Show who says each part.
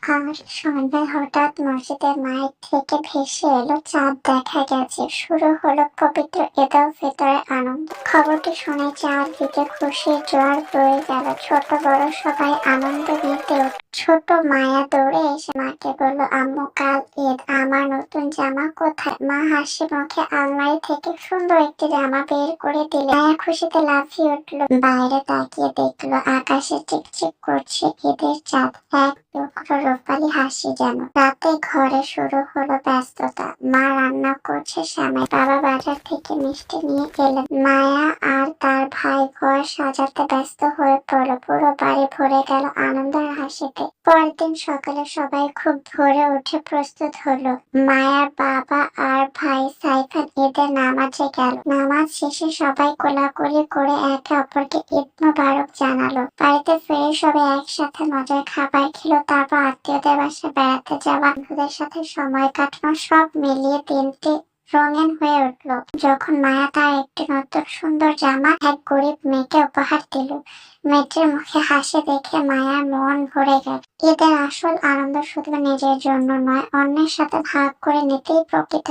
Speaker 1: আর সন্ধ্যায় হঠাৎ মসজিদের মাইক থেকে ভেসে এলো চাঁদ দেখা গেছে। শুরু হলো পবিত্র ঈদ উল ফিতরের আনন্দ। খবরটি শুনে চারদিকে খুশির জোয়ার বয়ে গেল। ছোট বড় সবাই আনন্দ নিতে উঠল। ছোট মায়া দৌড়ে এসে মাকে বলল, আম্মু কাল ঈদ, আমার নতুন জামা কোথায়? মা হাসি মুখে আলমারি থেকে সুন্দর একটি জামা বের করে দিলে। মায়া খুশিতে লাফিয়ে উঠল। বাইরে তাকিয়ে দেখলো আকাশে চিকচিক করছে ঈদের চাঁদ। এক টুকরো রূপালি হাসি যেন। রাতে ঘরে শুরু হলো ব্যস্ততা। মা রান্না করছে সামনে, বাবা বাজার থেকে মিষ্টি নিয়ে এলেন। মায়া আর তার ভাই ঘর সাজাতে ব্যস্ত হয়ে পড়ল। পুরো বাড়ি ভরে গেল আনন্দ আর হাসিতে। পরের দিন সকালে সবাই খুব ভোরে উঠে প্রস্তুত হলো। মায়ার বাবা আর ভাই সাইফান ঈদের নামাজে গেল। নামাজ শেষে সবাই কোলাকুলি করে একে অপরকে ঈদ মোবারক জানালো। বাড়িতে ফিরে সবাই একসাথে মজার খাবার খেলো। তারপর আত্মীয়দের বাসায় বেড়াতে যাওয়া, বন্ধুদের সাথে সময় কাটানো, সব মিলিয়ে দিনটি রঙিন হয়ে উঠলো। যখন মায়া তার একটি নতুন সুন্দর জামা এক গরিব মেয়েকে উপহার দিল, মেয়েটির মুখে হাসি দেখে মায়ার মন ভরে গেল। ঈদের আসল আনন্দ শুধু নিজের জন্য নয়, অন্যের সাথে ভাগ করে নিতেই প্রকৃত